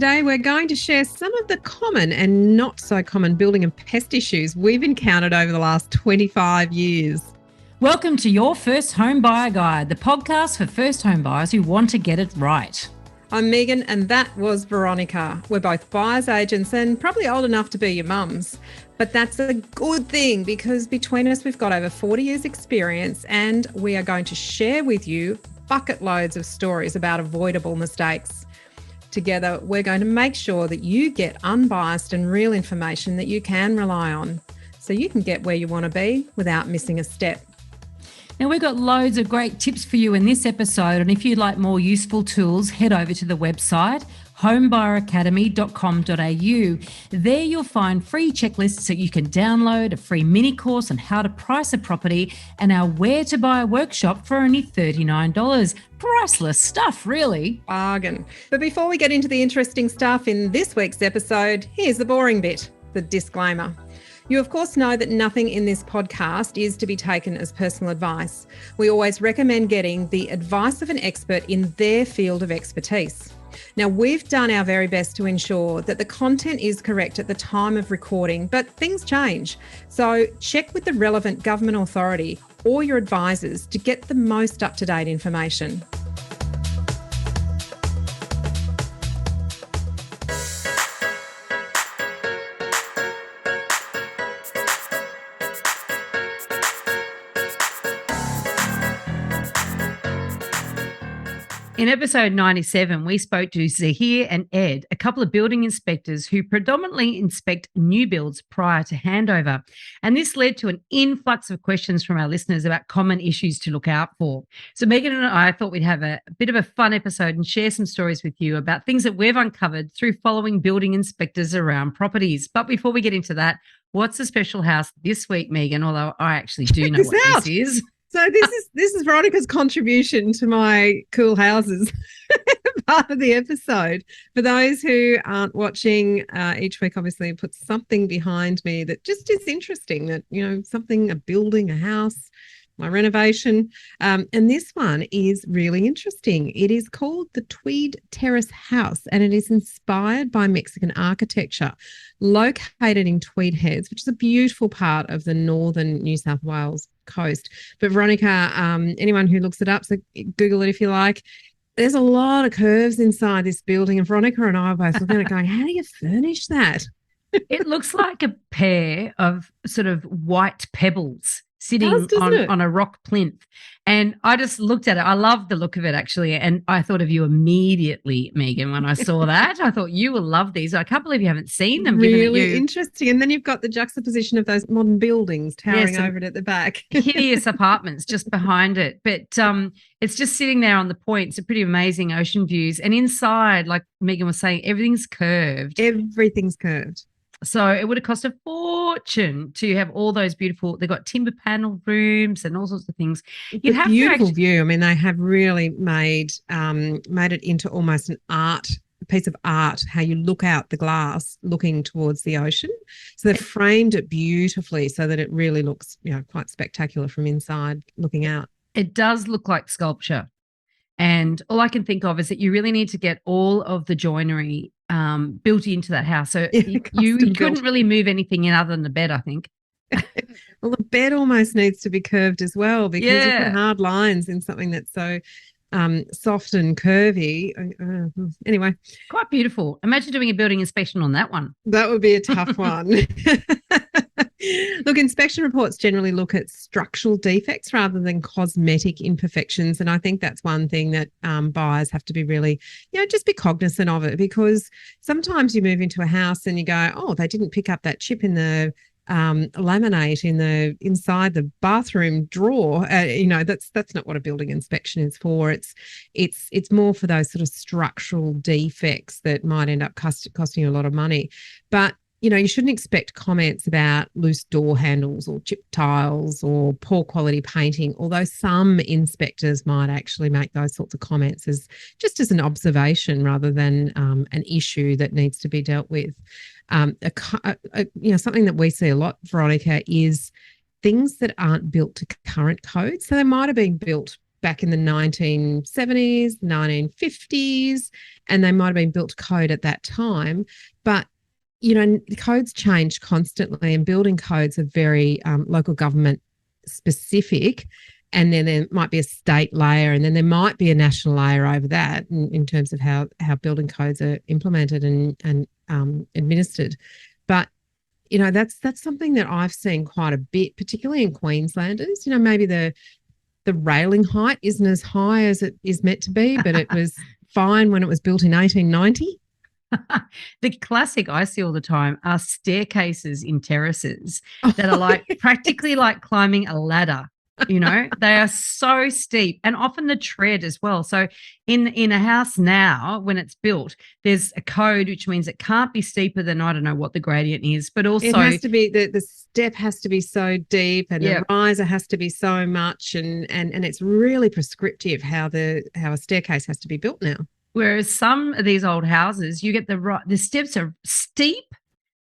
today we're going to share some of the common and not so common building and pest issues we've encountered over the last 25 years. Welcome to Your First Home Buyer Guide, the podcast for first home buyers who want to get it right. I'm Megan and that was Veronica. We're both buyer's agents and probably old enough to be your mums. But that's a good thing because between us we've got over 40 years experience and we are going to share with you bucket loads of stories about avoidable mistakes. Together, we're going to make sure that you get unbiased and real information that you can rely on so you can get where you want to be without missing a step. Now, we've got loads of great tips for you in this episode, and if you'd like more useful tools, head over to the website homebuyeracademy.com.au. There you'll find free checklists that you can download, a free mini course on how to price a property, and our Where to Buy workshop for only $39. Priceless stuff, really. Bargain. But before we get into the interesting stuff in this week's episode, here's the boring bit, the disclaimer. You, of course, know that nothing in this podcast is to be taken as personal advice. We always recommend getting the advice of an expert in their field of expertise. Now, we've done our very best to ensure that the content is correct at the time of recording, but things change. So check with the relevant government authority or your advisors to get the most up-to-date information. In episode 97, we spoke to Zahir and Ed, a couple of building inspectors who predominantly inspect new builds prior to handover. And this led to an influx of questions from our listeners about common issues to look out for. So Megan and I thought we'd have a bit of a fun episode and share some stories with you about things that we've uncovered through following building inspectors around properties. But before we get into that, what's the special house this week, Megan? Although I actually do know what this is. So this is Veronica's contribution to my cool houses part of the episode. For those who aren't watching, each week obviously put something behind me that just is interesting, that, you know, something, a building, a house, my renovation. And this one is really interesting. It is called the Tweed Terrace House and it is inspired by Mexican architecture, located in Tweed Heads, which is a beautiful part of the northern New South Wales coast. But Veronica, anyone who looks it up, so Google it if you like, there's a lot of curves inside this building. And Veronica and I are both looking at it going, how do you furnish that? It looks like a pair of sort of white pebbles sitting on a rock plinth. And I just looked at it. I love the look of it, actually. And I thought of you immediately, Megan, when I saw that. I thought you will love these. I can't believe you haven't seen them. Really interesting. And then you've got the juxtaposition of those modern buildings towering over it at the back. Hideous apartments just behind it. But it's just sitting there on the point. It's a pretty amazing ocean views. And inside, like Megan was saying, everything's curved. Everything's curved. So it would have cost a fortune to have all those beautiful, they've got timber panel rooms and all sorts of things. You'd have beautiful view. I mean, they have really made it into almost a piece of art, how you look out the glass looking towards the ocean. So they've framed it beautifully so that it really looks, you know, quite spectacular from inside looking out. It does look like sculpture. And all I can think of is that you really need to get all of the joinery built into that house. So you couldn't really move anything in other than the bed, I think. Well, the bed almost needs to be curved as well because you put hard lines in something that's so soft and curvy. Anyway. Quite beautiful. Imagine doing a building inspection on that one. That would be a tough one. Look, inspection reports generally look at structural defects rather than cosmetic imperfections. And I think that's one thing that buyers have to be really, just be cognizant of it, because sometimes you move into a house and you go, oh, they didn't pick up that chip in the laminate inside the bathroom drawer. That's not what a building inspection is for. It's more for those sort of structural defects that might end up costing you a lot of money. But you shouldn't expect comments about loose door handles or chipped tiles or poor quality painting, although some inspectors might actually make those sorts of comments as an observation rather than an issue that needs to be dealt with. Something that we see a lot, Veronica, is things that aren't built to current code. So they might have been built back in the 1970s, 1950s, and they might have been built to code at that time. But the codes change constantly, and building codes are very local government specific. And then there might be a state layer, and then there might be a national layer over that in terms of how building codes are implemented and administered. But that's something that I've seen quite a bit, particularly in Queenslanders. Maybe the railing height isn't as high as it is meant to be, but it was fine when it was built in 1890. The classic I see all the time are staircases in terraces that are like practically like climbing a ladder. They are so steep, and often the tread as well. So in a house now, when it's built, there's a code which means it can't be steeper than, I don't know what the gradient is, but also it has to be the step has to be so deep, and the riser has to be so much, and it's really prescriptive how a staircase has to be built now. Whereas some of these old houses, you get the steps are steep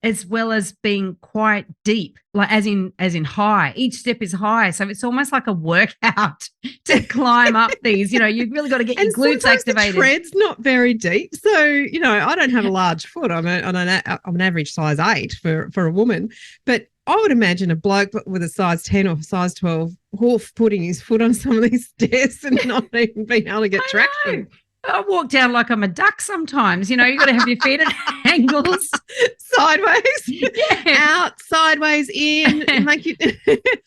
as well as being quite deep, like as in high. Each step is high, so it's almost like a workout to climb up these. You've really got to get your glutes activated. The tread's not very deep, so I don't have a large foot. I'm an average size 8 for a woman, but I would imagine a bloke with a size 10 or size 12 putting his foot on some of these stairs and not even being able to get traction. I walk down like I'm a duck sometimes. You've got to have your feet at angles. Sideways. Yeah. Out, sideways, in, make you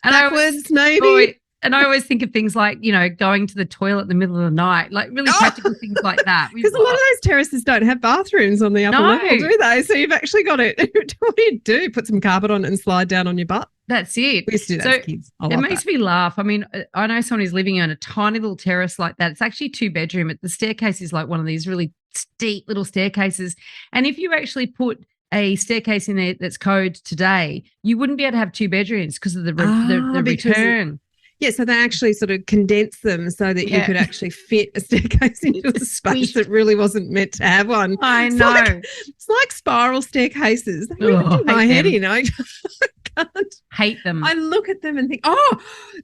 backwards maybe. And I always think of things like, going to the toilet in the middle of the night, like really practical things like that. Because a lot of those terraces don't have bathrooms on the upper level, do they? So you've actually got to, what do you do? Put some carpet on it and slide down on your butt? That's it. We used to do that as kids. It makes me laugh. I mean, I know someone who's living on a tiny little terrace like that. It's actually 2-bedroom. The staircase is like one of these really steep little staircases. And if you actually put a staircase in there that's code today, you wouldn't be able to have 2 bedrooms because of the return. Yeah, so they actually sort of condense them so that you could actually fit a staircase into a space that really wasn't meant to have one. I know. It's like spiral staircases. They really do my head in. I can't. Hate them. I look at them and think,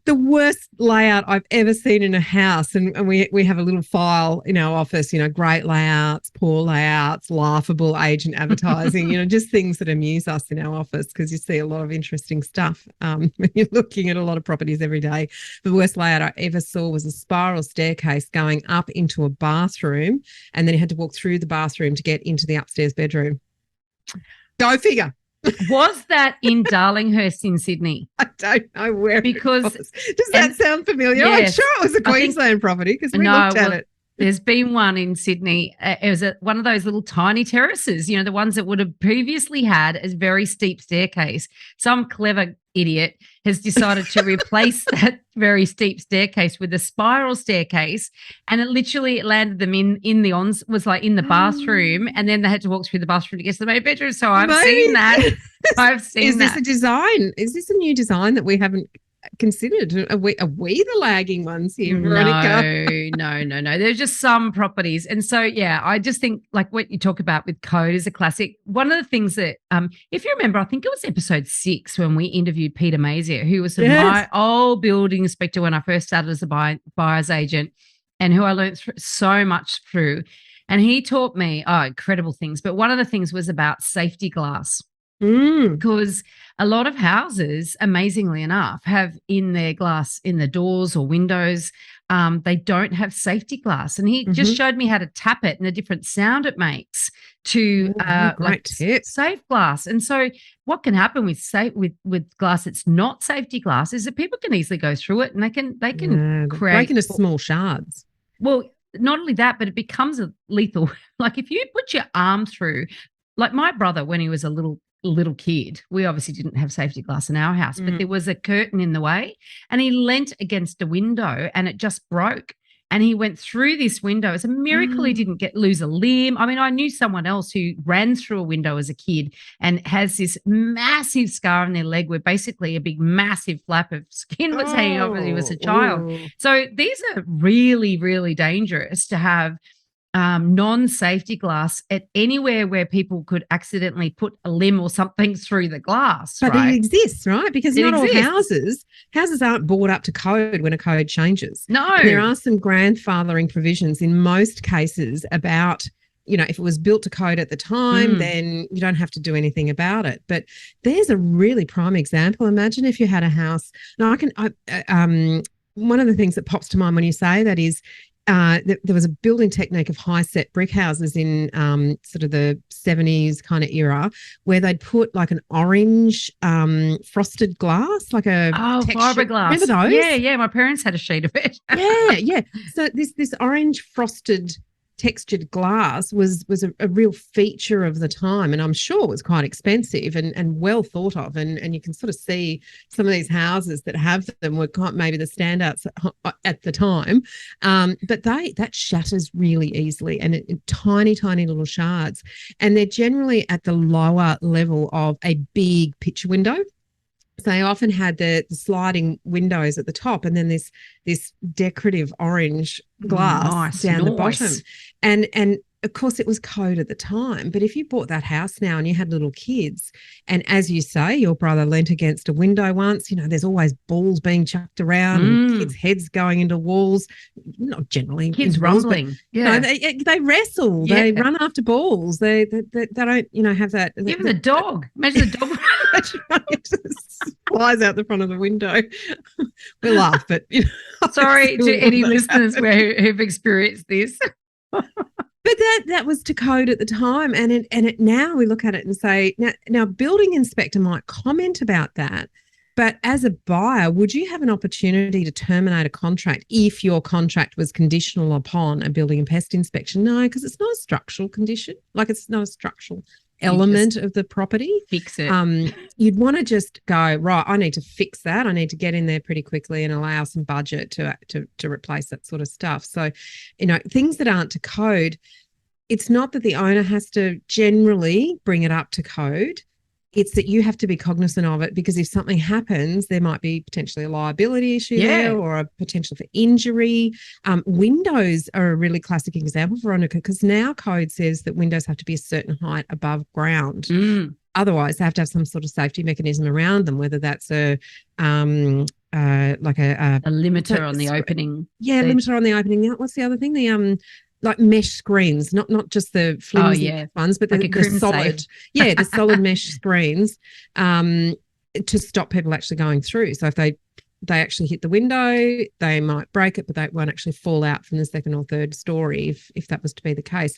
the worst layout I've ever seen in a house. And we have a little file in our office, great layouts, poor layouts, laughable agent advertising, just things that amuse us in our office, because you see a lot of interesting stuff when you're looking at a lot of properties every day. The worst layout I ever saw was a spiral staircase going up into a bathroom, and then you had to walk through the bathroom to get into the upstairs bedroom. Go figure. Was that in Darlinghurst in Sydney? I don't know where it was. Does that sound familiar? Yes, I'm sure it was a Queensland property because we looked at it. There's been one in Sydney. It was one of those little tiny terraces, the ones that would have previously had a very steep staircase. Some clever idiot has decided to replace that very steep staircase with a spiral staircase, and it literally landed them in the bathroom, and then they had to walk through the bathroom to get to the main bedroom. So I've seen that. I've seen that. Is this a design? Is this a new design that we haven't considered? Are we the lagging ones here, Veronica? No. There's just some properties. And so, I just think like what you talk about with code is a classic. One of the things that, if you remember, I think it was episode 6 when we interviewed Peter Mazier, who was my old building inspector when I first started as a buyer's agent, and who I learned so much through. And he taught me incredible things. But one of the things was about safety glass. Because a lot of houses, amazingly enough, have in their glass in the doors or windows, they don't have safety glass. And he just showed me how to tap it and the different sound it makes to safe glass. And so what can happen with glass that's not safety glass is that people can easily go through it, and they can create break into small shards. Well, not only that, but it becomes a lethal. Like if you put your arm through, like my brother when he was a little kid, we obviously didn't have safety glass in our house, but there was a curtain in the way, and he leant against a window and it just broke, and he went through this window. It's a miracle he didn't lose a limb. I mean, I knew someone else who ran through a window as a kid and has this massive scar on their leg where basically a big massive flap of skin was hanging off when he was a child. So these are really, really dangerous to have non-safety glass at anywhere where people could accidentally put a limb or something through the glass, but right? it exists, right? Because not all houses aren't brought up to code when a code changes. No. And there are some grandfathering provisions in most cases about, if it was built to code at the time, then you don't have to do anything about it. But there's a really prime example. Imagine if you had a house. Now, one of the things that pops to mind when you say that is there was a building technique of high set brick houses in sort of the 70s kind of era where they'd put like an orange frosted glass, like a fiberglass. Remember those? Yeah. My parents had a sheet of it. Yeah. So this orange frosted textured glass was a real feature of the time, and I'm sure it was quite expensive and well thought of, and you can sort of see some of these houses that have them were maybe the standouts at the time, but that shatters really easily, and tiny little shards, and they're generally at the lower level of a big picture window. So they often had the sliding windows at the top, and then this decorative orange glass down the bottom. And of course it was code at the time, but if you bought that house now and you had little kids, and as you say, your brother leant against a window once, there's always balls being chucked around and kids' heads going into walls, not generally kids rumbling. No, they wrestle, they run after balls, they don't have that. Even the dog. Imagine the dog. That's right. It just flies out the front of the window. We laugh, but sorry to any listeners who've experienced this. But that was to code at the time, and it now we look at it and say, now building inspector might comment about that, but as a buyer, would you have an opportunity to terminate a contract if your contract was conditional upon a building and pest inspection? No, because it's not a structural condition, like it's not a structural element of the property. Fix it. You'd want to just go, right, I need to fix that. I need to get in there pretty quickly and allow some budget to replace that sort of stuff. So, things that aren't to code, it's not that the owner has to generally bring it up to code. It's that you have to be cognizant of it, because if something happens, there might be potentially a liability issue there, or a potential for injury. Windows are a really classic example, Veronica, because now code says that windows have to be a certain height above ground. Otherwise, they have to have some sort of safety mechanism around them, whether that's a limiter on the opening. Yeah, limiter on the opening. What's the other thing? The like mesh screens, not just the flimsy ones, but like the solid, the solid mesh screens to stop people actually going through. So if they actually hit the window, they might break it, but they won't actually fall out from the second or third story if that was to be the case.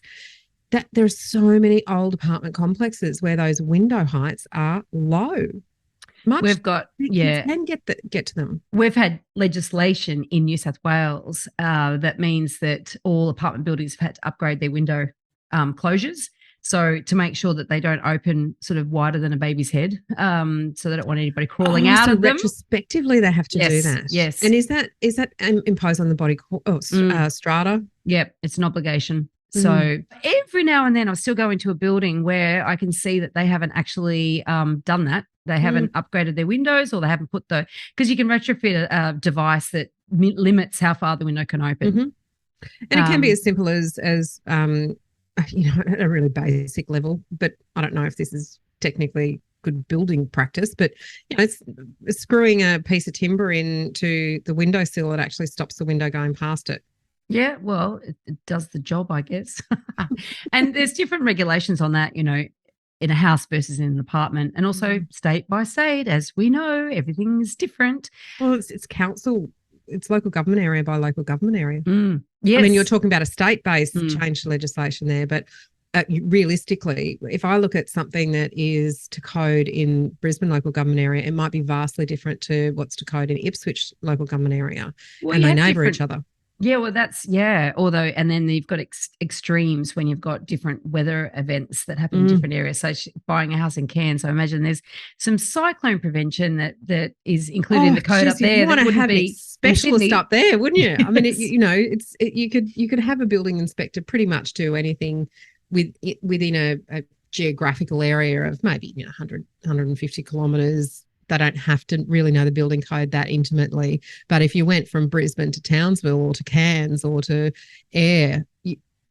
That there are so many old apartment complexes where those window heights are low. We've got can get to them. We've had legislation in New South Wales that means that all apartment buildings have had to upgrade their window closures, so to make sure that they don't open sort of wider than a baby's head, so they don't want anybody crawling out of them. Retrospectively, they have to do that. Yes. And is that imposed on the body strata? Yep, it's an obligation. So every now and then I'll still go into a building where I can see that they haven't actually done that. They haven't upgraded their windows, or they haven't put because you can retrofit a device that limits how far the window can open. And it can be as simple as at a really basic level, but I don't know if this is technically good building practice, but it's screwing a piece of timber into the windowsill. It actually stops the window going past it. Yeah, well, it does the job, I guess. And there's different regulations on that, in a house versus in an apartment, and also state by state, as we know, everything is different. Well, it's council, it's local government area by local government area. Yes. I mean, you're talking about a state-based change to legislation there, but realistically, if I look at something that is to code in Brisbane local government area, it might be vastly different to what's to code in Ipswich local government area, and they neighbour each other. Yeah, well, although, and then you've got extremes when you've got different weather events that happen in different areas. So buying a house in Cairns, so I imagine there's some cyclone prevention that is included in the code up there. You want to have a specialist up there, wouldn't you? I mean, you could have a building inspector pretty much do anything within a geographical area of maybe 100, 150 kilometres. They don't have to really know the building code that intimately. But if you went from Brisbane to Townsville or to Cairns or to Ayr,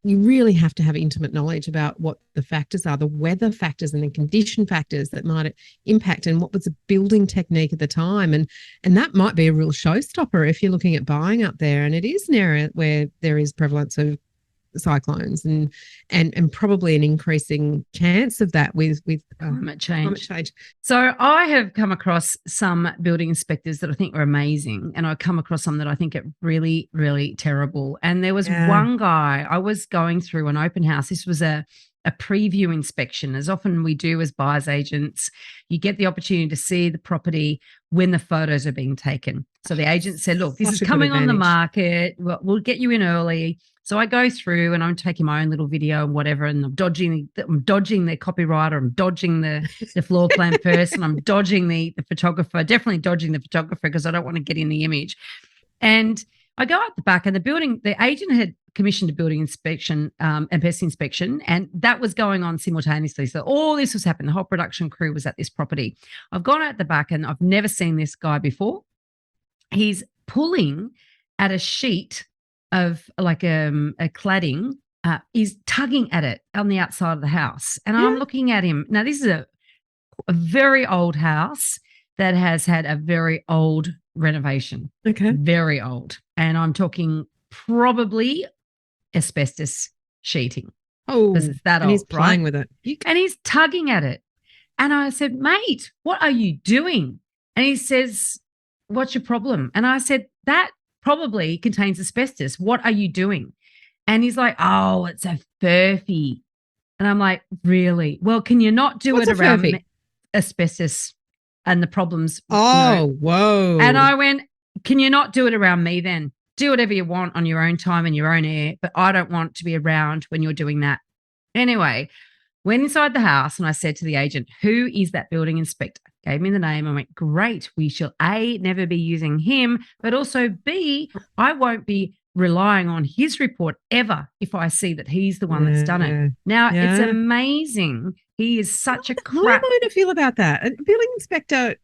you really have to have intimate knowledge about what the factors are, the weather factors and the condition factors that might impact, and what was the building technique at the time. And that might be a real showstopper if you're looking at buying up there. And it is an area where there is prevalence of cyclones and probably an increasing chance of that with climate change. Climate change. So I have come across some building inspectors that I think are amazing, and I come across some that I think are really, really terrible. And there was one guy, I was going through an open house. This was a preview inspection, as often we do as buyers agents. You get the opportunity to see the property when the photos are being taken. So the agent said, look, this is coming on the market. We'll get you in early. So I go through and I'm taking my own little video and whatever, and I'm dodging the copywriter, I'm dodging the floor plan person, I'm dodging the photographer, definitely dodging the photographer because I don't want to get in the image. And I go out the back, and the agent had commissioned a building inspection and pest inspection, and that was going on simultaneously. So all this was happening. The whole production crew was at this property. I've gone out the back, and I've never seen this guy before. He's pulling at a sheet of like a cladding, is tugging at it on the outside of the house. And I'm looking at him. Now, this is a very old house that has had a very old renovation. Okay. Very old. And I'm talking probably asbestos sheeting. Oh, because it's that and old. He's playing right? with it. And he's tugging at it. And I said, mate, what are you doing? And he says, what's your problem? And I said, that probably contains asbestos. What are you doing? And he's like, oh, it's a furphy. And I'm like, really? Well, can you not do it around asbestos and the problems? Oh, whoa. And I went, can you not do it around me then? Do whatever you want on your own time and your own air, but I don't want to be around when you're doing that. Anyway, went inside the house and I said to the agent, who is that building inspector? Gave me the name. I went, great. We shall A, never be using him, but also B, I won't be relying on his report ever if I see that he's the one that's done it. Now, it's amazing. He is such a crap. How am I to feel about that? A building inspector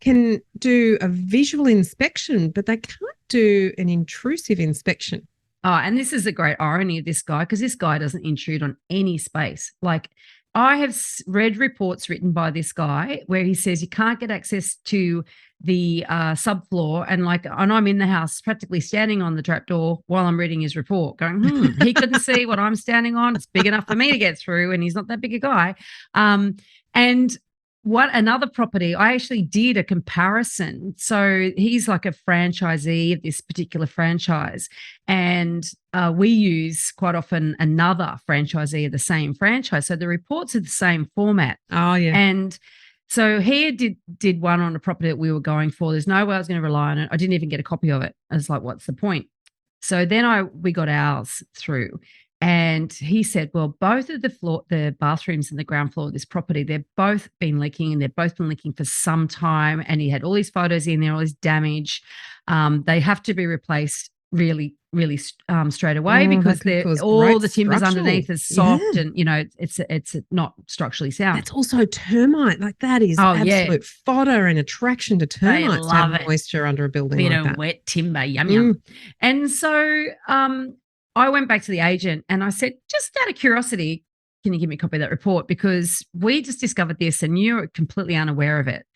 can do a visual inspection, but they can't do an intrusive inspection. Oh, and this is a great irony of this guy, because this guy doesn't intrude on any space. Like, I have read reports written by this guy where he says you can't get access to the subfloor, and I'm in the house practically standing on the trapdoor while I'm reading his report going, he couldn't see what I'm standing on. It's big enough for me to get through, and he's not that big a guy. And what another property, I actually did a comparison. So he's like a franchisee of this particular franchise, and we use quite often another franchisee of the same franchise. So the reports are the same format. Oh, yeah. And so he did one on a property that we were going for. There's no way I was going to rely on it. I didn't even get a copy of it. I was like, what's the point? So then we got ours through. And he said, well, both of the bathrooms in the ground floor of this property, they've both been leaking, and they've both been leaking for some time. And he had all these photos in there, all this damage. They have to be replaced really, really straight away, because all the timbers underneath is soft, and it's not structurally sound. That's also termite. Like, that is absolute fodder and attraction to termites. To have moisture under a building like that. Wet timber, yum. And so I went back to the agent and I said, just out of curiosity, can you give me a copy of that report? Because we just discovered this and you're completely unaware of it.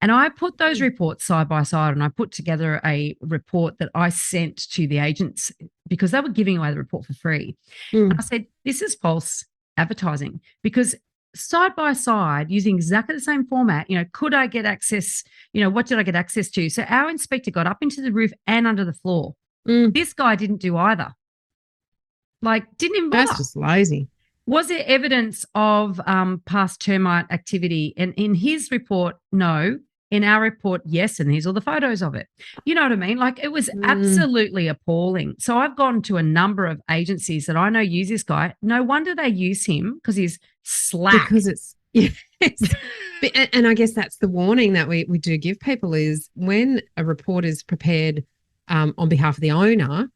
And I put those reports side by side, and I put together a report that I sent to the agents because they were giving away the report for free. And I said, this is false advertising, because side by side, using exactly the same format, could I get access? What did I get access to? So our inspector got up into the roof and under the floor. This guy didn't do either. Didn't even bother. That's just lazy. Was there evidence of past termite activity? And in his report, no. In our report, yes. And here's all the photos of it. You know what I mean? It was absolutely appalling. So I've gone to a number of agencies that I know use this guy. No wonder they use him, because he's slack. Because it's and I guess that's the warning that we do give people, is when a report is prepared on behalf of the owner,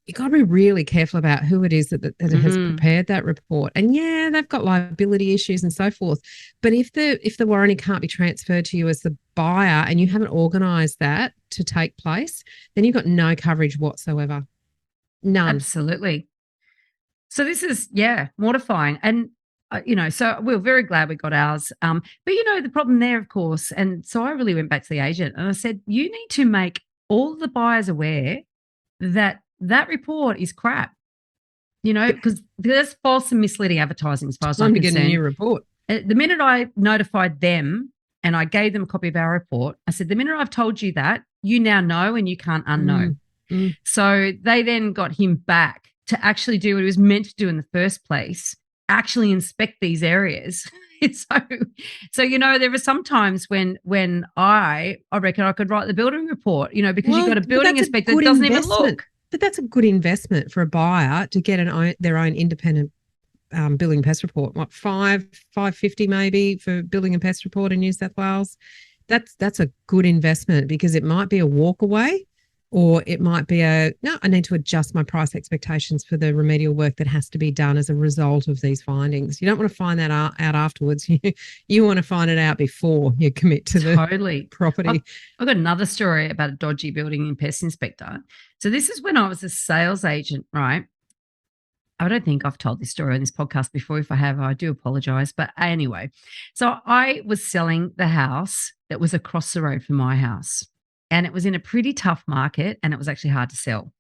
you've got to be really careful about who it is that has prepared that report. And they've got liability issues and so forth. But if the warranty can't be transferred to you as the buyer, and you haven't organised that to take place, then you've got no coverage whatsoever. None. Absolutely. So this is, mortifying. And, so we were very glad we got ours. But, the problem there, of course, and so I really went back to the agent and I said, you need to make all the buyers aware that that report is crap, because that's false and misleading advertising as far as I'm concerned. Get a new report. The minute I notified them and I gave them a copy of our report, I said, the minute I've told you that, you now know and you can't unknow. So they then got him back to actually do what he was meant to do in the first place, actually inspect these areas. So there are some times when I reckon I could write the building report, because you've got a building inspector that doesn't even look. But that's a good investment for a buyer to get their own independent building pest report. What, $550 maybe for building and pest report in New South Wales? That's a good investment, because it might be a walk away, or it might be I need to adjust my price expectations for the remedial work that has to be done as a result of these findings. You don't want to find that out afterwards. You want to find it out before you commit to the property. I've got another story about a dodgy building and pest inspector. So this is when I was a sales agent, right? I don't think I've told this story on this podcast before. If I have, I do apologize. But anyway, so I was selling the house that was across the road from my house. And it was in a pretty tough market, and it was actually hard to sell.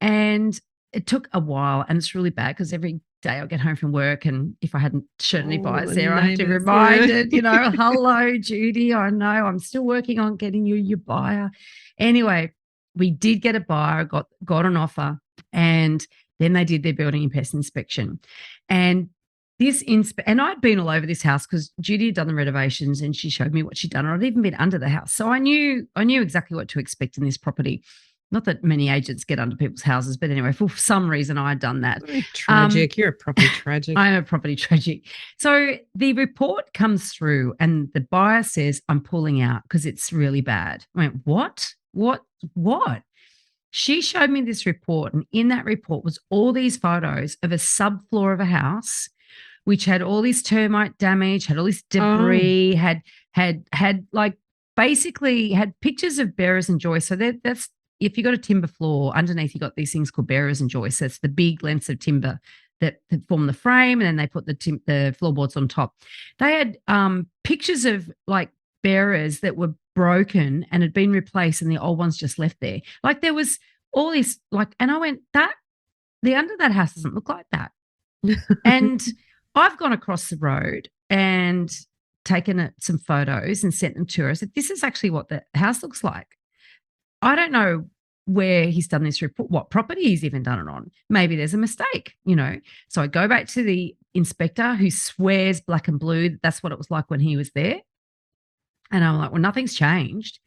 And it took a while, and it's really bad because every day I get home from work, and if I hadn't shown any buyers there, I have to remind it, hello, Judy, I know I'm still working on getting you your buyer. Anyway, we did get a buyer, got an offer, and then they did their building and pest inspection. And and I'd been all over this house because Judy had done the renovations and she showed me what she'd done. I'd even been under the house. So I knew exactly what to expect in this property. Not that many agents get under people's houses, but anyway, for some reason I had done that. Tragic. You're a property tragic. I am a property tragic. So the report comes through and the buyer says, I'm pulling out because it's really bad. I went, what? She showed me this report, and in that report was all these photos of a subfloor of a house which had all this termite damage, had all this debris, had basically had pictures of bearers and joists. So that's, if you got a timber floor, underneath you got these things called bearers and joists. That's the big lengths of timber that form the frame, and then they put the floorboards on top. They had pictures of like bearers that were broken and had been replaced, and the old ones just left there. Like there was all this and I went, the under that house doesn't look like that. And I've gone across the road and taken some photos and sent them to her. I said, this is actually what the house looks like. I don't know where he's done this report, what property he's even done it on. Maybe there's a mistake, So I go back to the inspector, who swears black and blue that's what it was like when he was there. And I'm like, well, nothing's changed.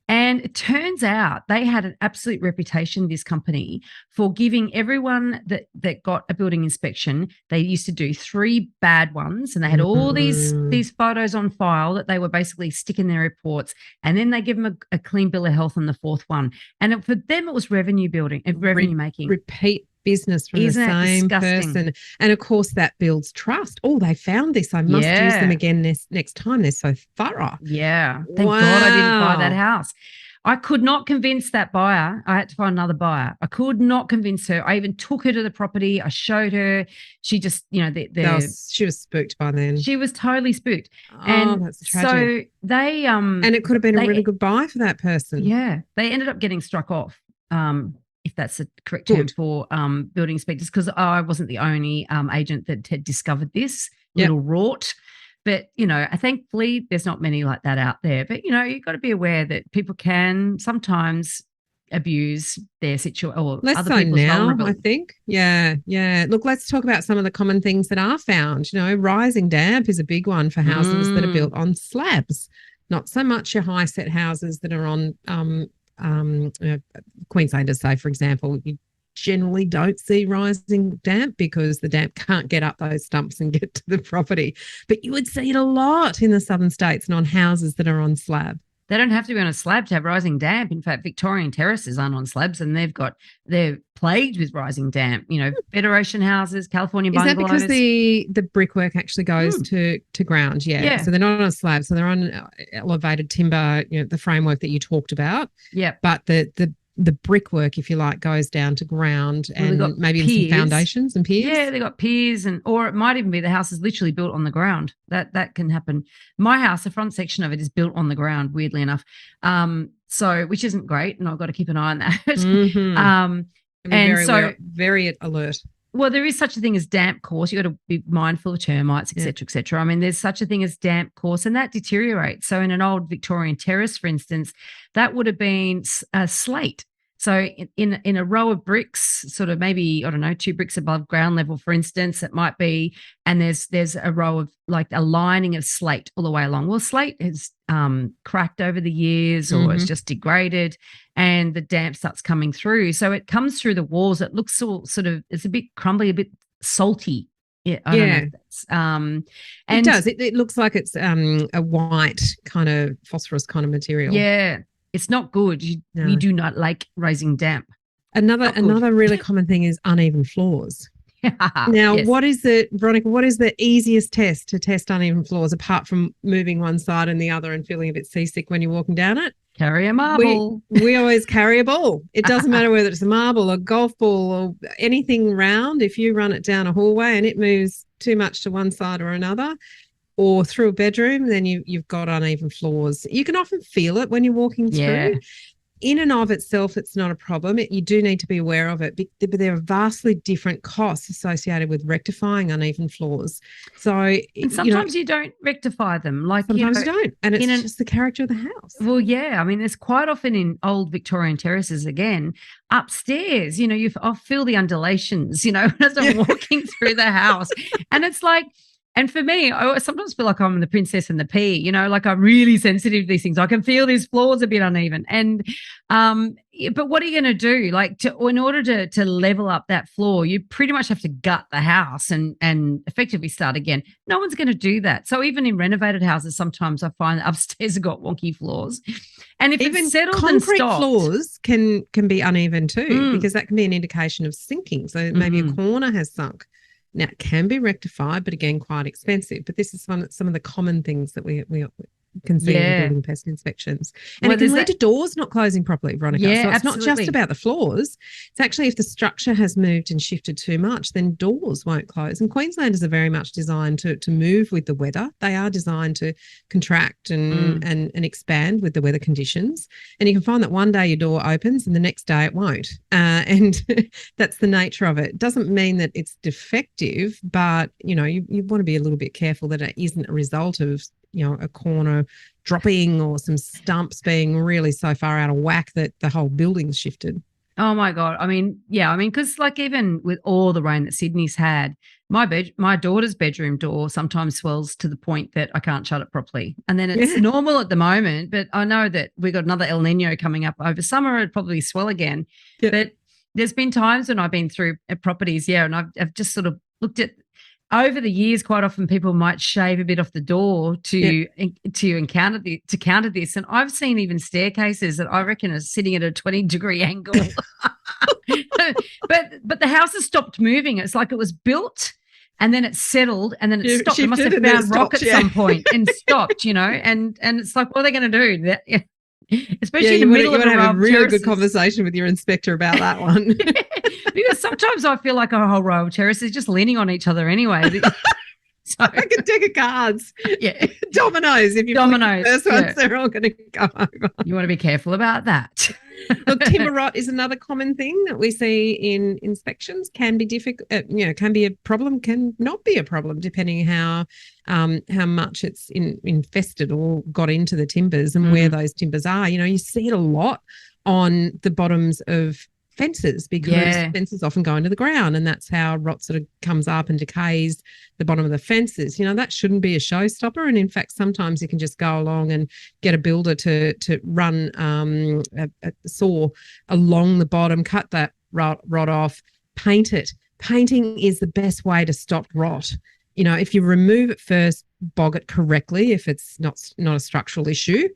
And it turns out they had an absolute reputation, this company, for giving everyone that got a building inspection. They used to do 3 bad ones, and they had all these photos on file that they were basically sticking their reports, and then they give them a clean bill of health on the 4th one. And for them, it was revenue building, revenue making. Repeat business from the same person. And of course that builds trust. Oh, they found this. I must use them again next time. They're so thorough. Yeah. Thank God I didn't buy that house. I could not convince that buyer. I had to find another buyer. I could not convince her. I even took her to the property. I showed her. She just, she was spooked by then. She was totally spooked. And that's tragic. So they and it could have been a really good buy for that person. Yeah. They ended up getting struck off. If that's the correct term for building inspectors, because I wasn't the only agent that had discovered this little rort. But, thankfully there's not many like that out there. But, you've got to be aware that people can sometimes abuse their situation or less other so people's now, vulnerability. I think. Yeah. Look, let's talk about some of the common things that are found. Rising damp is a big one for houses that are built on slabs. Not so much your high set houses that are on Queenslanders, say, for example, you generally don't see rising damp because the damp can't get up those stumps and get to the property. But you would see it a lot in the southern states and on houses that are on slab. They don't have to be on a slab to have rising damp. In fact, Victorian terraces aren't on slabs, and they're plagued with rising damp. Federation houses, California bungalows. Is that because the brickwork actually goes to ground? Yeah. So they're not on a slab. So they're on elevated timber, the framework that you talked about. Yeah. But the the brickwork, if you like, goes down to ground, and maybe even some foundations and piers. Yeah, they got piers, or it might even be the house is literally built on the ground. That can happen. My house, the front section of it is built on the ground, weirdly enough. So which isn't great, and I've got to keep an eye on that. Mm-hmm. And very alert. Well, there is such a thing as damp course. You've got to be mindful of termites, et cetera, et cetera. I mean, there's such a thing as damp course, and that deteriorates. So in an old Victorian terrace, for instance, that would have been slate. So in a row of bricks, sort of maybe, I don't know, 2 bricks above ground level, for instance, it might be, and there's a row of like a lining of slate all the way along. Well, slate has cracked over the years, or it's just degraded, and the damp starts coming through. So it comes through the walls. It looks sort of, it's a bit crumbly, a bit salty. Yeah, I don't know if that's, and it does. It looks like it's a white kind of phosphorus kind of material. Yeah. It's not good. We do not like raising damp. Another really common thing is uneven floors. Now, yes. Veronica, what is the easiest test to test uneven floors, apart from moving one side and the other and feeling a bit seasick when you're walking down it? Carry a marble. We always carry a ball. It doesn't matter whether it's a marble, a golf ball, or anything round. If you run it down a hallway and it moves too much to one side or another, or through a bedroom, then you've got uneven floors. You can often feel it when you're walking through. Yeah. In and of itself, it's not a problem. You do need to be aware of it, but there are vastly different costs associated with rectifying uneven floors. So sometimes you don't rectify them. Like sometimes you don't, and it's just the character of the house. Well, yeah. I mean, there's quite often in old Victorian terraces, again, upstairs, I'll feel the undulations, as I'm walking through the house, and it's like. And for me, I sometimes feel like I'm the princess and the pea, like I'm really sensitive to these things. I can feel these floors a bit uneven. And, but what are you going to do? Like in order to level up that floor, you pretty much have to gut the house and effectively start again. No one's going to do that. So even in renovated houses, sometimes I find that upstairs have got wonky floors. And if even it's settled concrete and stopped, floors can be uneven too, because that can be an indication of sinking. So maybe a corner has sunk. Now, it can be rectified, but again, quite expensive. But this is some of the common things that we can see in building pest inspections. And it can lead to doors not closing properly, Veronica. Yeah, so it's absolutely. not just about the floors. It's actually if the structure has moved and shifted too much, then doors won't close. And Queenslanders are very much designed to move with the weather. They are designed to contract and expand with the weather conditions. And you can find that one day your door opens and the next day it won't. And that's the nature of it. It doesn't mean that it's defective, but, you want to be a little bit careful that it isn't a result of a corner dropping or some stumps being really so far out of whack that the whole building's shifted. Oh my God. I mean, because like even with all the rain that Sydney's had, my daughter's bedroom door sometimes swells to the point that I can't shut it properly. And then it's normal at the moment, but I know that we've got another El Nino coming up over summer. It'd probably swell again. Yep. But there's been times when I've been through properties, and I've just sort of looked at, over the years, quite often people might shave a bit off the door to counter this, and I've seen even staircases that I reckon are sitting at a 20-degree angle. but the house has stopped moving. It's like it was built and then it settled and then it stopped. It must have found rock at some point and stopped, and it's like, what are they going to do? Especially in the middle of have a really good conversation with your inspector about that one. Because sometimes I feel like a whole row of terraces is just leaning on each other anyway. So, like a deck of cards. Yeah. Dominoes. If you dominoes, the first ones, they're all going to go over. You want to be careful about that. Look, timber rot is another common thing that we see in inspections. Can be difficult, can be a problem, can not be a problem, depending how much it's infested or got into the timbers and where those timbers are. You see it a lot on the bottoms of fences because fences often go into the ground, and that's how rot sort of comes up and decays the bottom of the fences. That shouldn't be a showstopper, and in fact sometimes you can just go along and get a builder to run a saw along the bottom, cut that rot off, paint it. Painting is the best way to stop rot. If you remove it first, bog it correctly if it's not a structural issue.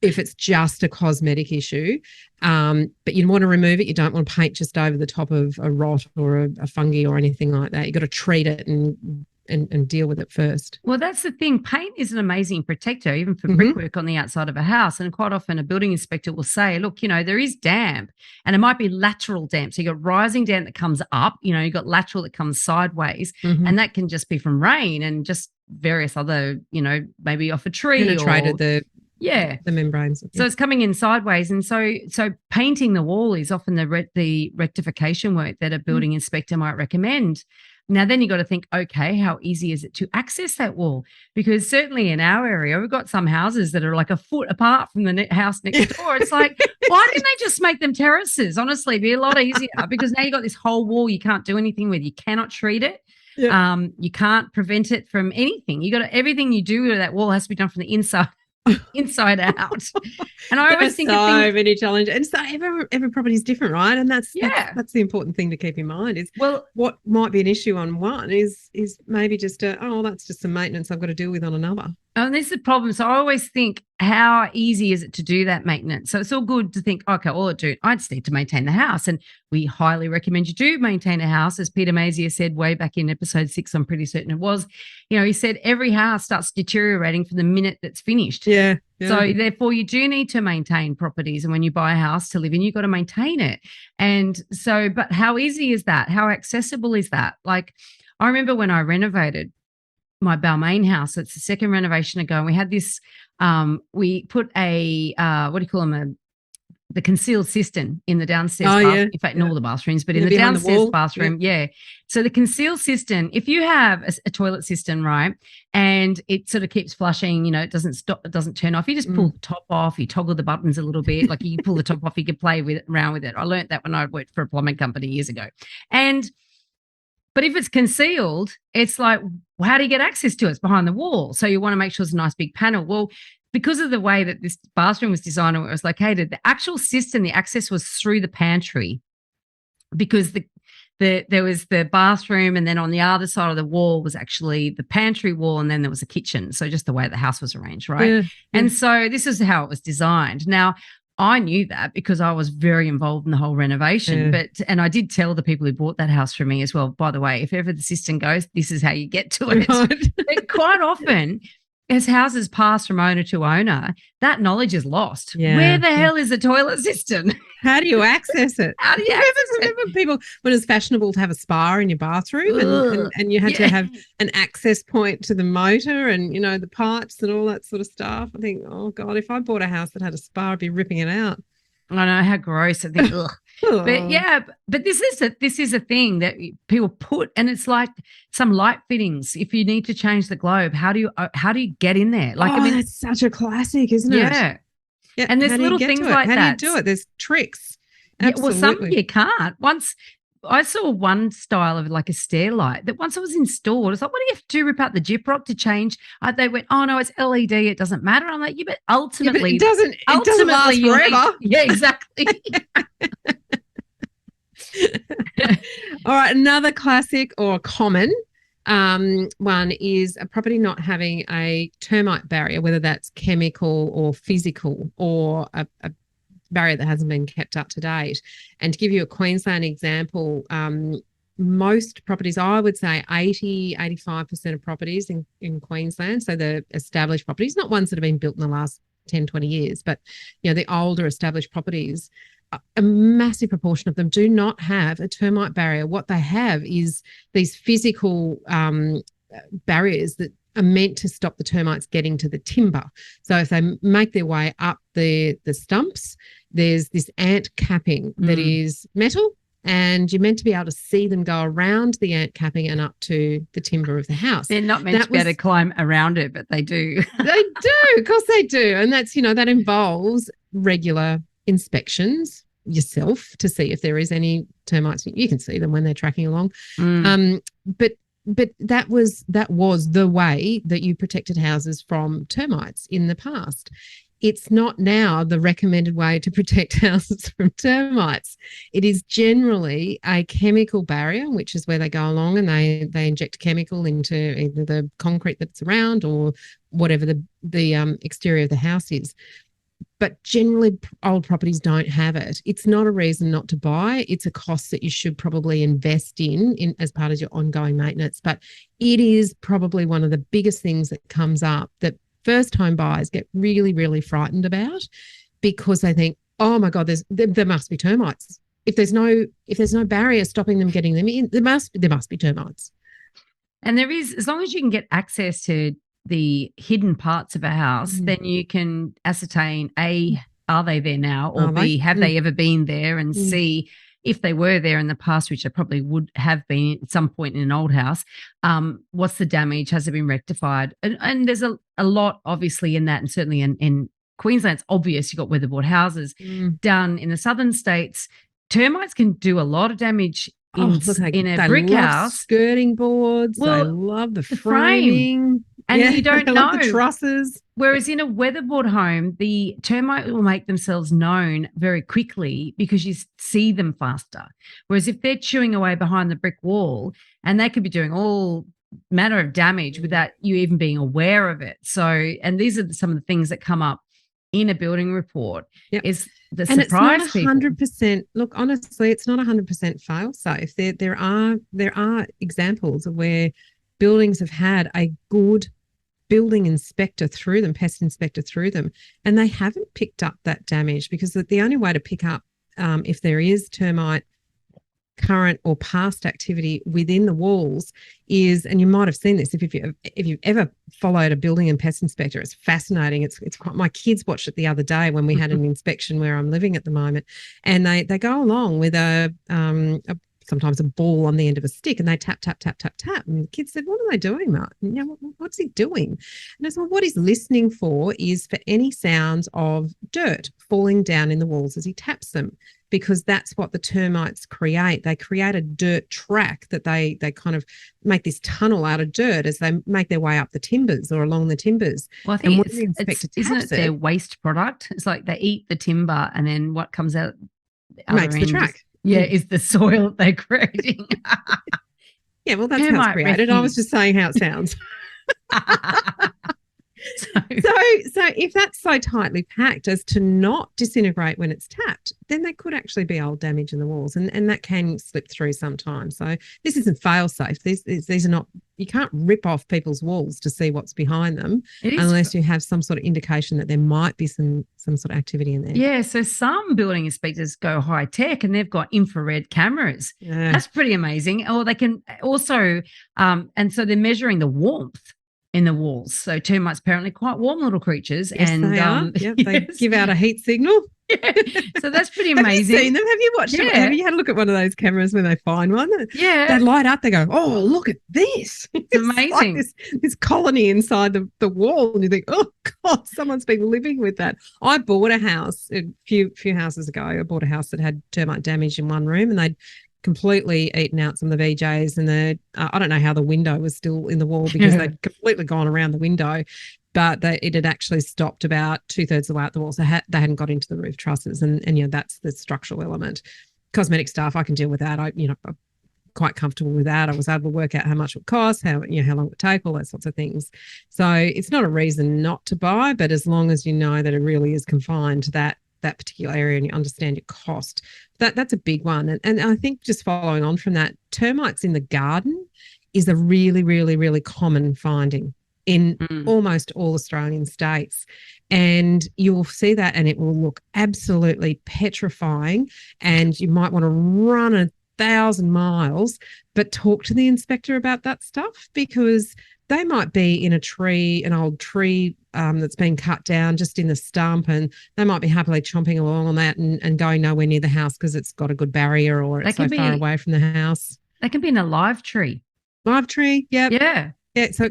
If it's just a cosmetic issue, but you want to remove it, you don't want to paint just over the top of a rot or a fungi or anything like that. You've got to treat it and and deal with it first. Well, that's the thing. Paint is an amazing protector, even for brickwork on the outside of a house. And quite often a building inspector will say, look, there is damp, and it might be lateral damp. So you've got rising damp that comes up, you've got lateral that comes sideways, and that can just be from rain and just various other, maybe off a tree. Penetrated the membranes. So it's coming in sideways. And so painting the wall is often the rectification work that a building inspector might recommend. Now, then you got to think, okay, how easy is it to access that wall? Because certainly in our area, we've got some houses that are like a foot apart from the house next door. It's like, why didn't they just make them terraces? Honestly, it'd be a lot easier, because now you've got this whole wall you can't do anything with. You cannot treat it. Yep. You can't prevent it from anything. Everything you do to that wall has to be done from the inside out. And I always think so many challenges, and so every property is different, right? And that's the important thing to keep in mind is, well, what might be an issue on one is maybe just that's just some maintenance I've got to deal with on another. And this is the problem. So I always think, how easy is it to do that maintenance? So it's all good to think, okay, I just need to maintain the house. And we highly recommend you do maintain a house. As Peter Mazier said way back in episode 6, I'm pretty certain it was, he said every house starts deteriorating from the minute that's finished. Yeah. So therefore you do need to maintain properties. And when you buy a house to live in, you've got to maintain it. And so, but how easy is that? How accessible is that? Like, I remember when I renovated my Balmain house, it's the second renovation ago, and we had this, we put a, what do you call them, the concealed cistern in the downstairs bathroom. In fact, in all the bathrooms, but in the downstairs bathroom, So the concealed cistern, if you have a toilet cistern, right, and it sort of keeps flushing, it doesn't turn off, you just pull the top off, you toggle the buttons a little bit, like you pull the top off, you can play around with it. I learned that when I worked for a plumbing company years ago. But if it's concealed, it's like, well, how do you get access to it? It's behind the wall. So you want to make sure it's a nice big panel. Well, because of the way that this bathroom was designed and where it was located, the actual cistern, the access was through the pantry, because there was the bathroom, and then on the other side of the wall was actually the pantry wall, and then there was a kitchen. So just the way the house was arranged, right? Yeah. And so this is how it was designed. Now, I knew that because I was very involved in the whole renovation, and I did tell the people who bought that house from me as well, by the way, if ever the cistern goes, this is how you get to it. But quite often, as houses pass from owner to owner, that knowledge is lost. Yeah. Where the hell is the toilet cistern? How do you access it? Remember people, when it was fashionable to have a spa in your bathroom, and you had to have an access point to the motor and, the pipes and all that sort of stuff. I think, oh, God, if I bought a house that had a spa, I'd be ripping it out. I know, how gross. I think, ugh. But this is a thing that people put, and it's like some light fittings. If you need to change the globe, how do you get in there? Like, it's such a classic, isn't it? Yeah. And there's little things like that. How do you do it? There's tricks. Absolutely. Well, some you can't. Once I saw one style of like a stair light that once it was installed, it's like, what do you have to do? Rip out the gyprock to change? They went, oh no, it's LED. It doesn't matter. I'm like, but ultimately, it doesn't last forever. Exactly. All right, another classic or common one is a property not having a termite barrier, whether that's chemical or physical, or a barrier that hasn't been kept up to date. And to give you a Queensland example, most properties, I would say 85% of properties in Queensland, so the established properties, not ones that have been built in the last 10, 20 years, but the older established properties, a massive proportion of them do not have a termite barrier. What they have is these physical barriers that are meant to stop the termites getting to the timber. So if they make their way up the stumps, there's this ant capping that is metal, and you're meant to be able to see them go around the ant capping and up to the timber of the house. They're not meant to be able to climb around it, but they do. They do, of course they do. And that's, that involves regular inspections yourself to see if there is any termites. You can see them when they're tracking along. But that was the way that you protected houses from termites in the past. It's not now the recommended way to protect houses from termites. It is generally a chemical barrier, which is where they go along and they inject chemical into either the concrete that's around or whatever the exterior of the house is. but generally old properties don't have it. It's not a reason not to buy. It's a cost that you should probably invest in as part of your ongoing maintenance. But it is probably one of the biggest things that comes up that first home buyers get really, really frightened about, because they think, oh my God, there must be termites. If there's no barrier stopping them getting them in, there must be termites. And there is, as long as you can get access to the hidden parts of a house, then you can ascertain, A, are they there now? Or B, have they ever been there? And C, if they were there in the past, which they probably would have been at some point in an old house, what's the damage? Has it been rectified? And there's a lot, obviously, in that. And certainly in Queensland, it's obvious. You've got weatherboard houses. Down in the southern states, termites can do a lot of damage in a brick house. Skirting boards. Well, they love the framing. And you don't know. The trusses. Whereas in a weatherboard home, the termite will make themselves known very quickly because you see them faster. Whereas if they're chewing away behind the brick wall, and they could be doing all manner of damage without you even being aware of it. So, and these are some of the things that come up in a building report. Is the surprise. And it's not 100%. Look, honestly, it's not 100% fail safe. There are examples of where buildings have had a good building inspector through them, pest inspector through them, and they haven't picked up that damage, because the only way to pick up if there is termite current or past activity within the walls is, and you might have seen this if you've ever followed a building and pest inspector, it's fascinating. It's quite, my kids watched it the other day when we had an inspection where I'm living at the moment, and they go along with sometimes a ball on the end of a stick, and they tap, tap, tap, tap, tap. And the kids said, what are they doing, Mark? What's he doing? And I said, well, what he's listening for is for any sounds of dirt falling down in the walls as he taps them, because that's what the termites create. They create a dirt track that they kind of make this tunnel out of dirt as they make their way up the timbers or along the timbers. Well, I think isn't it their waste product? It's like they eat the timber, and then what comes out makes the track. Is the soil they're creating. Yeah, well, that's how it's created. Refuse. I was just saying how it sounds. So if that's so tightly packed as to not disintegrate when it's tapped, then there could actually be old damage in the walls, and that can slip through sometimes. So this isn't fail safe. These are not. You can't rip off people's walls to see what's behind them unless you have some sort of indication that there might be some sort of activity in there. Yeah, so some building inspectors go high tech and they've got infrared cameras. Yeah. That's pretty amazing. Or they can also, and so they're measuring the warmth in the walls. So termites apparently quite warm little creatures. Yes, and they are. Yep, they give out a heat signal. Yeah. So that's pretty amazing. Have you seen them? Have you watched them? Have you had a look at one of those cameras when they find one? Yeah. They light up. They go, oh, look at this. It's amazing. Like this colony inside the wall. And you think, oh, God, someone's been living with that. I bought a house a few houses ago. I bought a house that had termite damage in one room, and they'd completely eaten out some of the VJs, and I don't know how the window was still in the wall because they'd completely gone around the window. But it had actually stopped about 2/3 of the way up the wall. So they hadn't got into the roof trusses. And that's the structural element. Cosmetic stuff, I can deal with that. I'm quite comfortable with that. I was able to work out how much it would cost, how long it would take, all those sorts of things. So it's not a reason not to buy, but as long as you know that it really is confined to that particular area and you understand your cost, that's a big one. And I think just following on from that, termites in the garden is a really, really, really common finding in almost all Australian states. And you'll see that, and it will look absolutely petrifying, and you might want to run 1,000 miles, but talk to the inspector about that stuff, because they might be in an old tree that's been cut down just in the stump, and they might be happily chomping along on that and going nowhere near the house because it's got a good barrier or it's so far away from the house. They can be in a live tree. Live tree, yep. Yeah. Yeah, so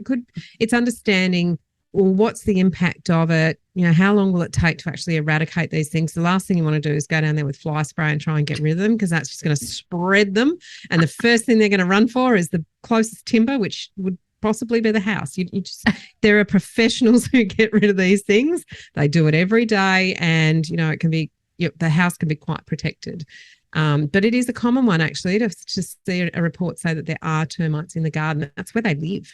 it's understanding, well, what's the impact of it? How long will it take to actually eradicate these things? The last thing you want to do is go down there with fly spray and try and get rid of them, because that's just going to spread them. And the first thing they're going to run for is the closest timber, which would possibly be the house. There are professionals who get rid of these things. They do it every day, and it can be the house can be quite protected. But it is a common one actually to see a report say that there are termites in the garden. That's where they live.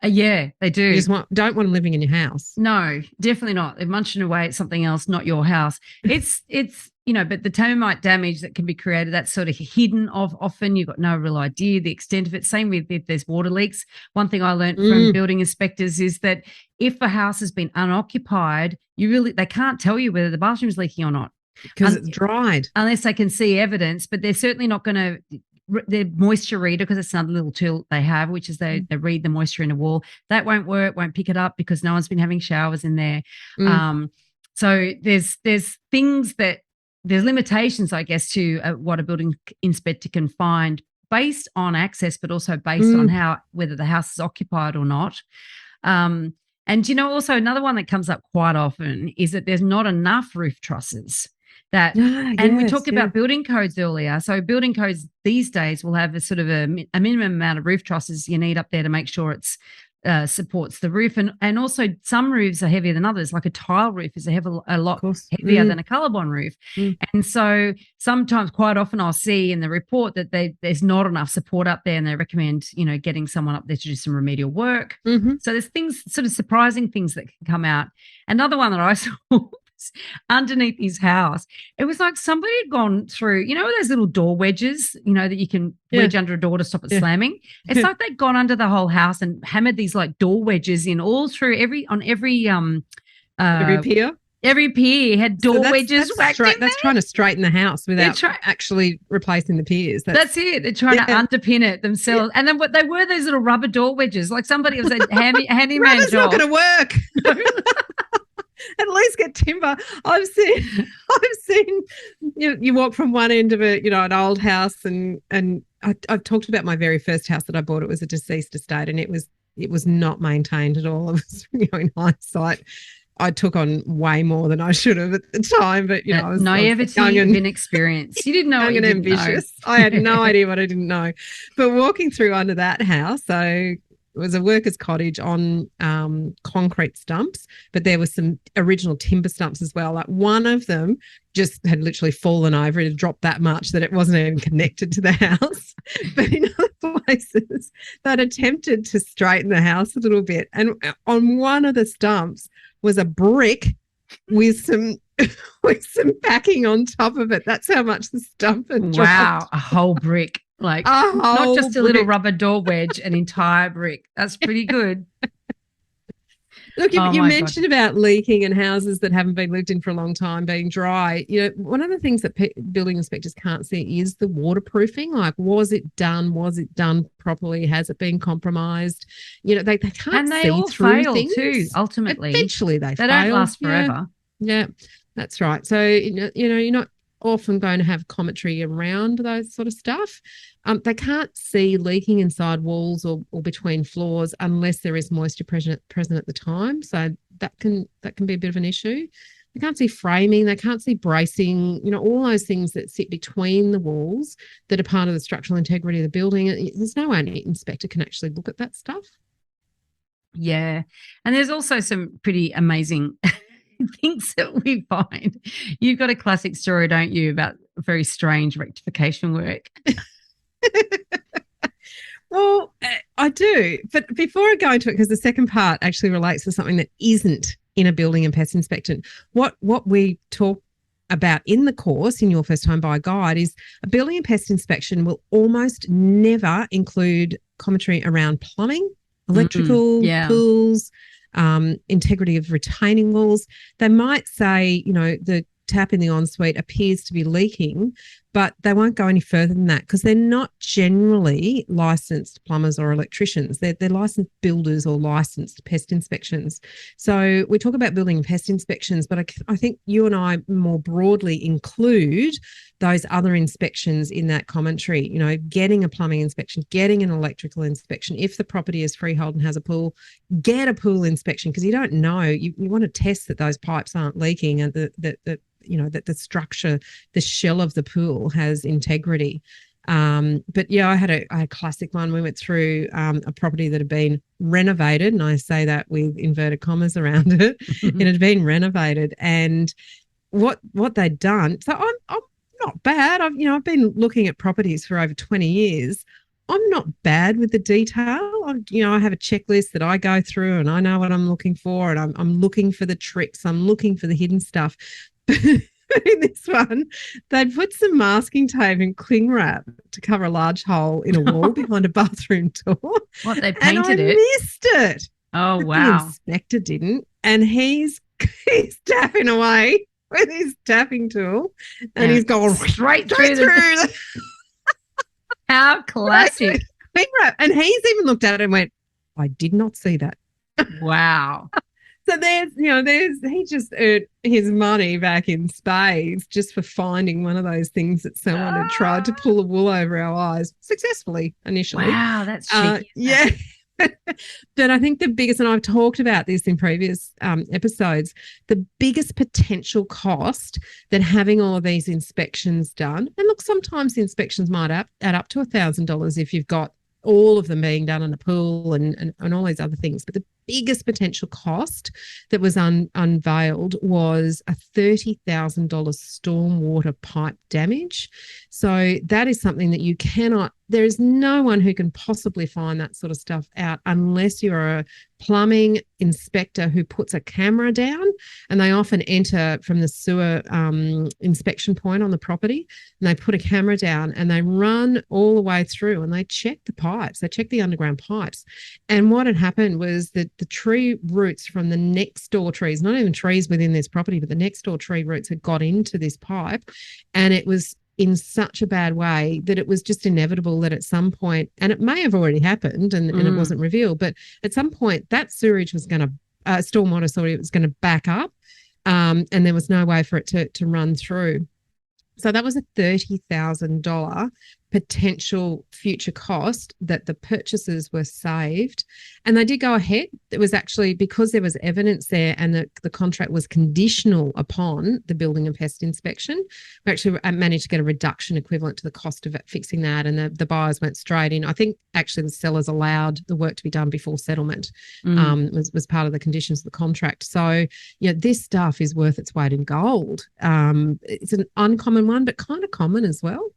Yeah, they do. You just don't want them living in your house. No, definitely not. They're munching away at something else, not your house. It's but the termite damage that can be created, that's sort of hidden of often. You've got no real idea the extent of it. Same with if there's water leaks. One thing I learned from building inspectors is that if a house has been unoccupied, they can't tell you whether the bathroom's leaking or not. Because it's dried. Unless they can see evidence, but they're certainly not going to. Their moisture reader, because it's another little tool they have, which is they read the moisture in a wall. That won't work, won't pick it up because no one's been having showers in there. So there's things that there's limitations, I guess, to what a building inspector can find based on access, but also based on whether the house is occupied or not. And also another one that comes up quite often is that there's not enough roof trusses. We talked about building codes earlier. So building codes these days will have a sort of a minimum amount of roof trusses you need up there to make sure it's supports the roof. And also some roofs are heavier than others. Like a tile roof is a lot heavier than a colorbond roof. And so sometimes, quite often, I'll see in the report that there's not enough support up there, and they recommend, getting someone up there to do some remedial work. So there's things, sort of surprising things that can come out. Another one that I saw underneath his house, it was like somebody had gone through, those little door wedges, that you can wedge under a door to stop it slamming. It's like they'd gone under the whole house and hammered these like door wedges in all through every pier. Every pier had door wedges. That's trying to straighten the house without actually replacing the piers. That's it. They're trying to underpin it themselves. And then they were those little rubber door wedges. Like somebody was a handyman job. That's not going to work. At least get timber. I've seen you walk from one end of an old house, and I've talked about my very first house that I bought. It was a deceased estate, and it was not maintained at all. It was, in hindsight, I took on way more than I should have at the time. But I was naivety and inexperience. You didn't know young and ambitious. I had no idea what I didn't know. But walking through under that house, so it was a worker's cottage on concrete stumps, but there were some original timber stumps as well. Like one of them just had literally fallen over. It had dropped that much that it wasn't even connected to the house. But in other places, they'd attempted to straighten the house a little bit. And on one of the stumps was a brick with some backing on top of it. That's how much the stump had dropped. Wow, a whole brick. Like not just a little rubber door wedge, an entire brick. That's pretty good. Look, you mentioned about leaking and houses that haven't been lived in for a long time being dry. One of the things that building inspectors can't see is the waterproofing. Like, was it done? Was it done properly? Has it been compromised? They can't and they see all through fail things. too. Ultimately, eventually they fail. Don't last forever. Yeah, that's right. So you're not often going to have commentary around those sort of stuff. They can't see leaking inside walls or between floors unless there is moisture present at the time. So that can be a bit of an issue. They can't see framing. They can't see bracing. All those things that sit between the walls that are part of the structural integrity of the building. There's no way an inspector can actually look at that stuff. Yeah, and there's also some pretty amazing things that we find. You've got a classic story, don't you, about very strange rectification work? Well, I do. But before I go into it, because the second part actually relates to something that isn't in a building and pest inspection, what we talk about in the course in your first time buyer guide is a building and pest inspection will almost never include commentary around plumbing, electrical, pools, integrity of retaining walls. They might say, the tap in the ensuite appears to be leaking, but they won't go any further than that because they're not generally licensed plumbers or electricians. They're licensed builders or licensed pest inspections. So we talk about building and pest inspections, but I think you and I more broadly include those other inspections in that commentary, getting a plumbing inspection, getting an electrical inspection. If the property is freehold and has a pool, get a pool inspection because you don't know. You want to test that those pipes aren't leaking and that the structure, the shell of the pool has integrity. But yeah, I had a classic one. We went through a property that had been renovated, and I say that with inverted commas around it. It had been renovated, and what they'd done. So I'm not bad. I've been looking at properties for over 20 years. I'm not bad with the detail. I have a checklist that I go through, and I know what I'm looking for, and I'm looking for the tricks. I'm looking for the hidden stuff. But in this one, they'd put some masking tape and cling wrap to cover a large hole in a wall behind a bathroom door. What, they And I painted it? missed it. Oh, But the wow. inspector didn't. And he's tapping away with his tapping tool, and Yeah. he's going Straight straight through through the How classic. cling wrap. And he's even looked at it and went, I did not see that. Wow. So he just earned his money back in spades just for finding one of those things that someone had tried to pull the wool over our eyes successfully initially. Wow, that's cheeky. Yeah. But I think the biggest, and I've talked about this in previous episodes, the biggest potential cost that having all of these inspections done, and look, sometimes the inspections might add up to $1,000 if you've got all of them being done in a pool and all these other things. But the biggest potential cost that was unveiled was a $30,000 stormwater pipe damage. So that is something that you cannot, there is no one who can possibly find that sort of stuff out unless you're a plumbing inspector who puts a camera down, and they often enter from the sewer inspection point on the property, and they put a camera down and they run all the way through and they check the pipes, they check the underground pipes. And what had happened was that the tree roots from the next door trees, not even trees within this property, but the next door tree roots had got into this pipe, and it was in such a bad way that it was just inevitable that at some point, and it may have already happened and it wasn't revealed, but at some point that sewage was going to, stormwater, sorry, it was going to back up, and there was no way for it to run through. So that was a $30,000 potential future cost that the purchasers were saved. And they did go ahead. It was actually because there was evidence there, and the contract was conditional upon the building and pest inspection. We actually managed to get a reduction equivalent to the cost of it, fixing that, and the buyers went straight in. I think actually the sellers allowed the work to be done before settlement, was part of the conditions of the contract. So, this stuff is worth its weight in gold. It's an uncommon one, but kind of common as well.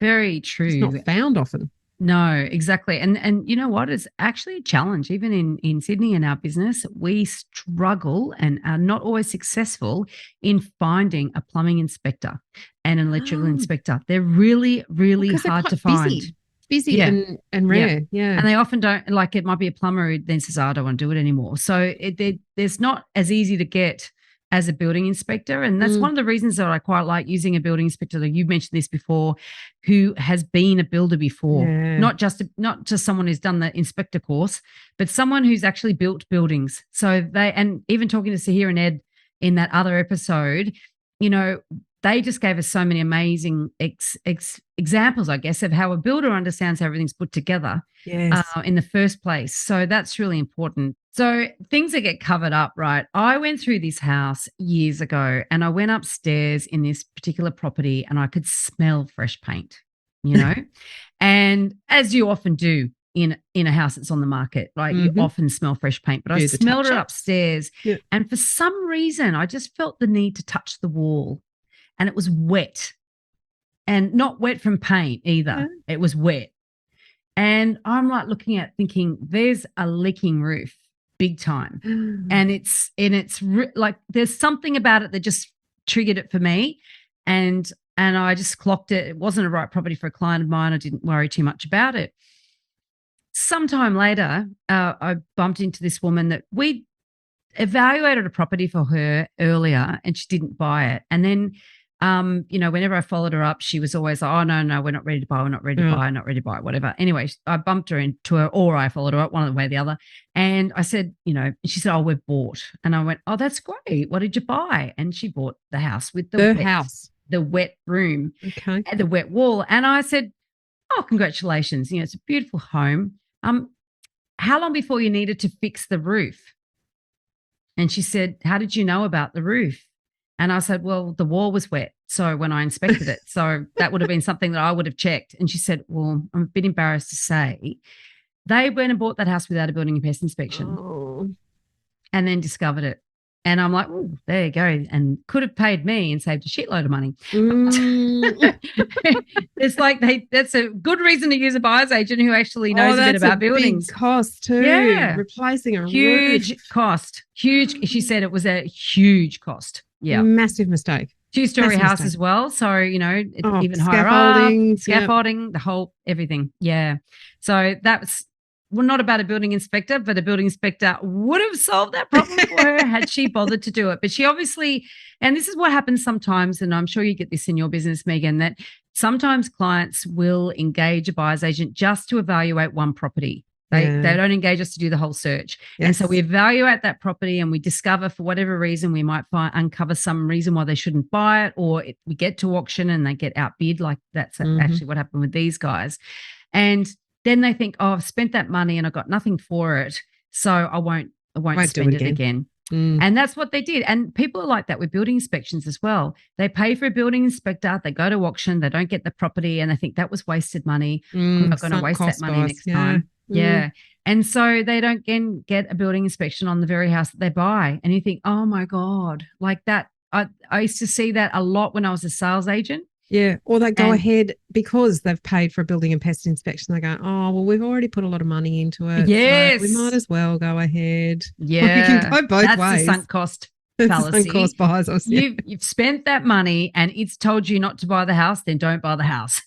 Very true. It's not found often. No, exactly. And you know what? It's actually a challenge. Even in Sydney in our business, we struggle and are not always successful in finding a plumbing inspector and an electrical inspector. They're really, really hard to find. Busy and rare. Yeah. And they often don't, like, it might be a plumber who then says, I don't want to do it anymore. So there's not as easy to get as a building inspector. And that's one of the reasons that I quite like using a building inspector, like you mentioned this before, who has been a builder before, not just someone who's done the inspector course, but someone who's actually built buildings. So and even talking to Sahir and Ed in that other episode, they just gave us so many amazing examples, I guess, of how a builder understands how everything's put together in the first place. So that's really important. So things that get covered up, right? I went through this house years ago, and I went upstairs in this particular property, and I could smell fresh paint, and as you often do in a house that's on the market, like you often smell fresh paint, but I smelled it upstairs. Yeah. And for some reason, I just felt the need to touch the wall. And it was wet, and not wet from paint either. Yeah. It was wet. And I'm like looking at thinking, there's a leaking roof big time. And it's like, there's something about it that just triggered it for me. And I just clocked it. It wasn't a right property for a client of mine. I didn't worry too much about it. Sometime later, I bumped into this woman that we evaluated a property for her earlier, and she didn't buy it. And then whenever I followed her up, she was always like, oh, no, we're not ready to buy. We're not ready to buy. Not ready to buy, whatever. Anyway, I bumped her into her, or I followed her up, one way or the other. And I said, she said, oh, we've bought. And I went, oh, that's great. What did you buy? And she bought the house with the wet room, and the wet wall. And I said, oh, congratulations. It's a beautiful home. How long before you needed to fix the roof? And she said, how did you know about the roof? And I said, well, the wall was wet. So when I inspected it, so that would have been something that I would have checked. And she said, well, I'm a bit embarrassed to say they went and bought that house without a building and pest inspection, and then discovered it. And I'm like, oh, there you go. And could have paid me and saved a shitload of money. It's like that's a good reason to use a buyer's agent who actually knows a bit about buildings. Big cost too. Yeah. Replacing a huge roof. cost. Huge. She said it was a huge cost. Yeah. Massive mistake. 2-story house as well. So, it's even higher scaffolding, up, scaffolding, the whole everything. Yeah. So that's not about a building inspector, but a building inspector would have solved that problem for her had she bothered to do it. But she obviously, and this is what happens sometimes, and I'm sure you get this in your business, Megan, that sometimes clients will engage a buyer's agent just to evaluate one property. They don't engage us to do the whole search. Yes. And so we evaluate that property and we discover for whatever reason we might uncover some reason why they shouldn't buy it, or we get to auction and they get outbid. Like that's actually what happened with these guys. And then they think, oh, I've spent that money and I got nothing for it, so I won't spend it again. And that's what they did. And people are like that with building inspections as well. They pay for a building inspector, they go to auction, they don't get the property, and they think that was wasted money. I'm not going to waste that money next time. Yeah. And so they don't get a building inspection on the very house that they buy. And you think, oh my God, like that. I used to see that a lot when I was a sales agent. Yeah. Or they go ahead because they've paid for a building and pest inspection. They go, oh, well, we've already put a lot of money into it. Yes. So we might as well go ahead. Yeah. You can go both ways. That's the sunk cost fallacy. Sunk cost buyers. You've spent that money and it's told you not to buy the house, then don't buy the house.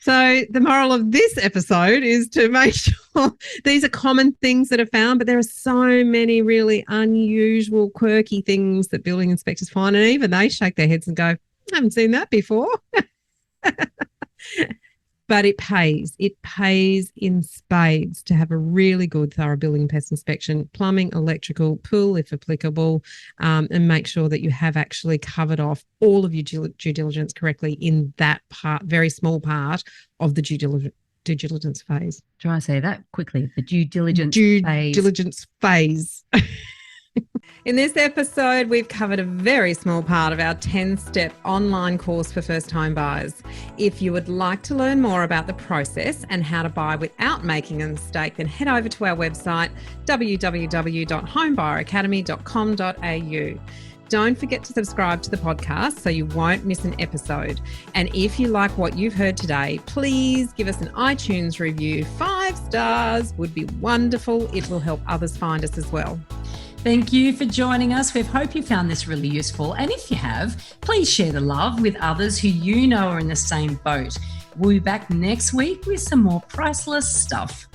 So the moral of this episode is to make sure these are common things that are found, but there are so many really unusual, quirky things that building inspectors find, and even they shake their heads and go, I haven't seen that before. But it pays. It pays in spades to have a really good, thorough building and pest inspection, plumbing, electrical, pool if applicable, and make sure that you have actually covered off all of your due diligence correctly in that part, very small part of the due diligence phase. Try and say that quickly. The due diligence phase. In this episode, we've covered a very small part of our 10-step online course for first-time buyers. If you would like to learn more about the process and how to buy without making a mistake, then head over to our website, www.homebuyeracademy.com.au. Don't forget to subscribe to the podcast so you won't miss an episode. And if you like what you've heard today, please give us an iTunes review. 5 stars would be wonderful. It will help others find us as well. Thank you for joining us. We hope you found this really useful. And if you have, please share the love with others who you know are in the same boat. We'll be back next week with some more priceless stuff.